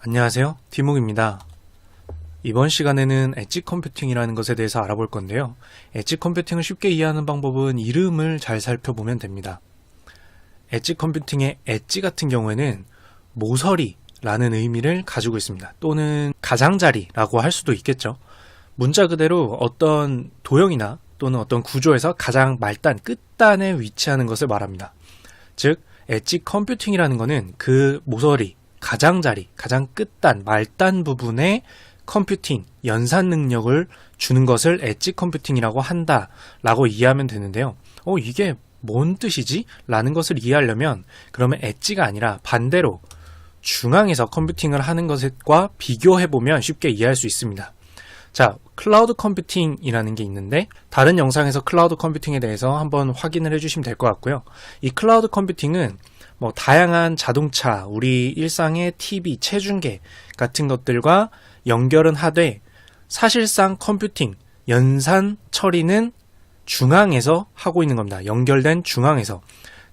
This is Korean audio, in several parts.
안녕하세요, 디목입니다. 이번 시간에는 엣지 컴퓨팅이라는 것에 대해서 알아볼 건데요. 엣지 컴퓨팅을 쉽게 이해하는 방법은 이름을 잘 살펴보면 됩니다. 엣지 컴퓨팅의 엣지 같은 경우에는 모서리라는 의미를 가지고 있습니다. 또는 가장자리라고 할 수도 있겠죠. 문자 그대로 어떤 도형이나 또는 어떤 구조에서 가장 말단, 끝단에 위치하는 것을 말합니다. 즉, 엣지 컴퓨팅이라는 것은 그 모서리, 가장자리, 가장 끝단, 말단 부분에 컴퓨팅, 연산 능력을 주는 것을 엣지 컴퓨팅이라고 한다라고 이해하면 되는데요. 이게 뭔 뜻이지? 라는 것을 이해하려면 그러면 엣지가 아니라 반대로 중앙에서 컴퓨팅을 하는 것과 비교해보면 쉽게 이해할 수 있습니다. 자, 클라우드 컴퓨팅이라는 게 있는데 다른 영상에서 클라우드 컴퓨팅에 대해서 한번 확인을 해주시면 될 것 같고요. 이 클라우드 컴퓨팅은 다양한 자동차, 우리 일상의 TV, 체중계 같은 것들과 연결은 하되 사실상 컴퓨팅, 연산 처리는 중앙에서 하고 있는 겁니다. 연결된 중앙에서.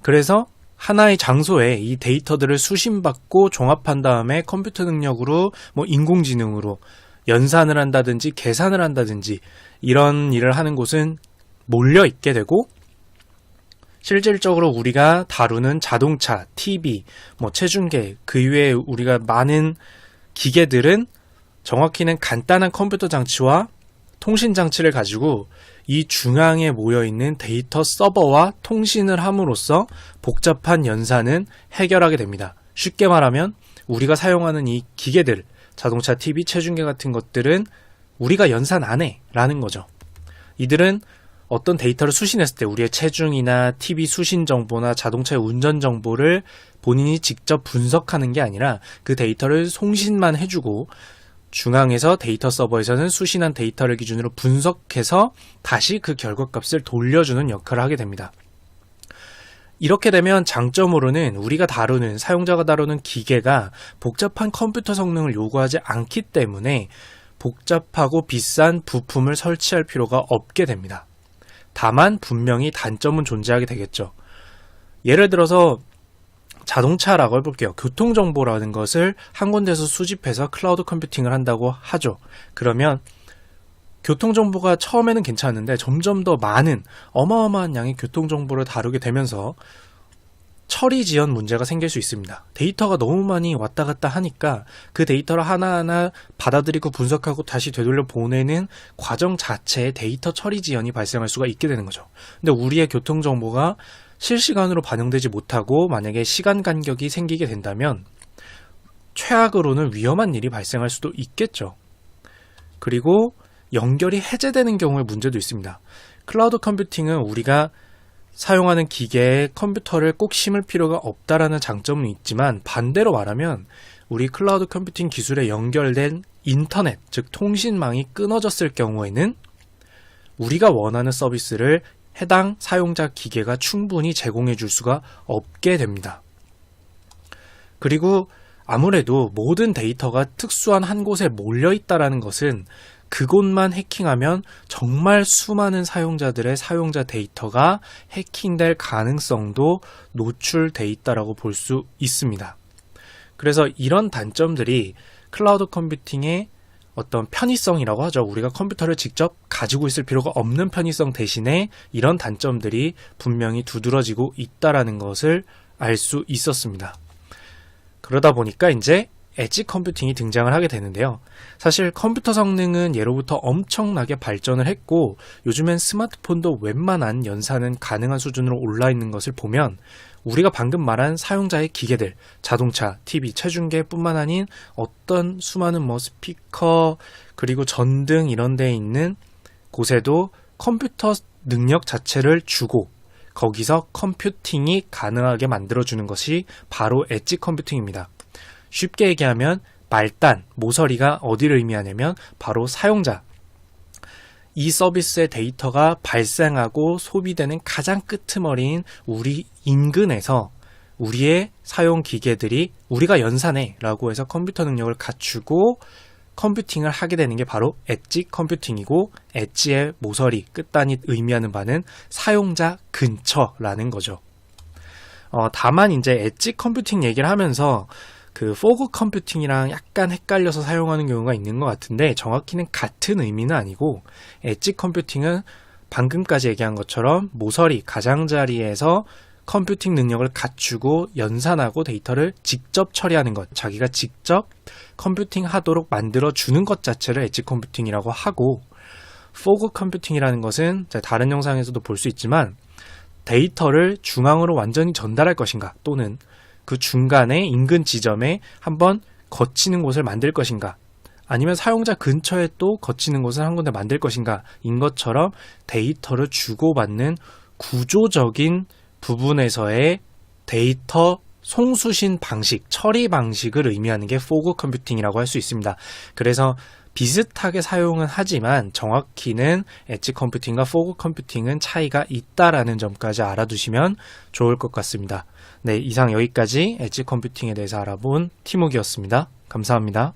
그래서 하나의 장소에 이 데이터들을 수신받고 종합한 다음에 컴퓨터 능력으로 인공지능으로 연산을 한다든지 계산을 한다든지 이런 일을 하는 곳은 몰려 있게 되고 실질적으로 우리가 다루는 자동차, TV, 체중계, 그 이외에 우리가 많은 기계들은 정확히는 간단한 컴퓨터 장치와 통신 장치를 가지고 이 중앙에 모여있는 데이터 서버와 통신을 함으로써 복잡한 연산은 해결하게 됩니다. 쉽게 말하면 우리가 사용하는 이 기계들, 자동차, TV, 체중계 같은 것들은 우리가 연산 안 해 라는 거죠. 이들은 어떤 데이터를 수신했을 때 우리의 체중이나 TV 수신 정보나 자동차의 운전 정보를 본인이 직접 분석하는 게 아니라 그 데이터를 송신만 해주고 중앙에서 데이터 서버에서는 수신한 데이터를 기준으로 분석해서 다시 그 결과값을 돌려주는 역할을 하게 됩니다. 이렇게 되면 장점으로는 우리가 다루는, 사용자가 다루는 기계가 복잡한 컴퓨터 성능을 요구하지 않기 때문에 복잡하고 비싼 부품을 설치할 필요가 없게 됩니다. 다만 분명히 단점은 존재하게 되겠죠. 예를 들어서 자동차라고 해볼게요. 교통정보라는 것을 한 군데서 수집해서 클라우드 컴퓨팅을 한다고 하죠. 그러면 교통정보가 처음에는 괜찮은데 점점 더 많은 어마어마한 양의 교통정보를 다루게 되면서 처리 지연 문제가 생길 수 있습니다. 데이터가 너무 많이 왔다 갔다 하니까 그 데이터를 하나하나 받아들이고 분석하고 다시 되돌려 보내는 과정 자체에 데이터 처리 지연이 발생할 수가 있게 되는 거죠. 근데 우리의 교통정보가 실시간으로 반영되지 못하고 만약에 시간 간격이 생기게 된다면 최악으로는 위험한 일이 발생할 수도 있겠죠. 그리고 연결이 해제되는 경우의 문제도 있습니다. 클라우드 컴퓨팅은 우리가 사용하는 기계에 컴퓨터를 꼭 심을 필요가 없다라는 장점은 있지만 반대로 말하면 우리 클라우드 컴퓨팅 기술에 연결된 인터넷, 즉 통신망이 끊어졌을 경우에는 우리가 원하는 서비스를 해당 사용자 기계가 충분히 제공해 줄 수가 없게 됩니다. 그리고 아무래도 모든 데이터가 특수한 한 곳에 몰려 있다는 것은 그곳만 해킹하면 정말 수많은 사용자들의 사용자 데이터가 해킹될 가능성도 노출돼 있다고 볼 수 있습니다. 그래서 이런 단점들이 클라우드 컴퓨팅의 어떤 편의성이라고 하죠. 우리가 컴퓨터를 직접 가지고 있을 필요가 없는 편의성 대신에 이런 단점들이 분명히 두드러지고 있다는 것을 알 수 있었습니다. 그러다 보니까 이제 엣지 컴퓨팅이 등장을 하게 되는데요. 사실 컴퓨터 성능은 예로부터 엄청나게 발전을 했고 요즘엔 스마트폰도 웬만한 연산은 가능한 수준으로 올라 있는 것을 보면 우리가 방금 말한 사용자의 기계들, 자동차, TV, 체중계 뿐만 아닌 어떤 수많은 스피커 그리고 전등 이런 데에 있는 곳에도 컴퓨터 능력 자체를 주고 거기서 컴퓨팅이 가능하게 만들어주는 것이 바로 엣지 컴퓨팅입니다. 쉽게 얘기하면 말단, 모서리가 어디를 의미하냐면 바로 사용자. 이 서비스의 데이터가 발생하고 소비되는 가장 끄트머리인 우리 인근에서 우리의 사용 기계들이 우리가 연산해 라고 해서 컴퓨터 능력을 갖추고 컴퓨팅을 하게 되는 게 바로 엣지 컴퓨팅이고 엣지의 모서리, 끝단이 의미하는 바는 사용자 근처라는 거죠. 다만 이제 엣지 컴퓨팅 얘기를 하면서 그 포그 컴퓨팅이랑 약간 헷갈려서 사용하는 경우가 있는 것 같은데 정확히는 같은 의미는 아니고 엣지 컴퓨팅은 방금까지 얘기한 것처럼 모서리, 가장자리에서 컴퓨팅 능력을 갖추고 연산하고 데이터를 직접 처리하는 것, 자기가 직접 컴퓨팅 하도록 만들어주는 것 자체를 엣지 컴퓨팅이라고 하고, 포그 컴퓨팅이라는 것은 다른 영상에서도 볼 수 있지만 데이터를 중앙으로 완전히 전달할 것인가, 또는 그 중간에 인근 지점에 한번 거치는 곳을 만들 것인가, 아니면 사용자 근처에 또 거치는 곳을 한 군데 만들 것인가, 인 것처럼 데이터를 주고받는 구조적인 부분에서의 데이터 송수신 방식, 처리 방식을 의미하는 게 포그 컴퓨팅이라고 할 수 있습니다. 그래서 비슷하게 사용은 하지만 정확히는 엣지 컴퓨팅과 포그 컴퓨팅은 차이가 있다라는 점까지 알아두시면 좋을 것 같습니다. 네, 이상 여기까지 엣지 컴퓨팅에 대해서 알아본 티모기였습니다. 감사합니다.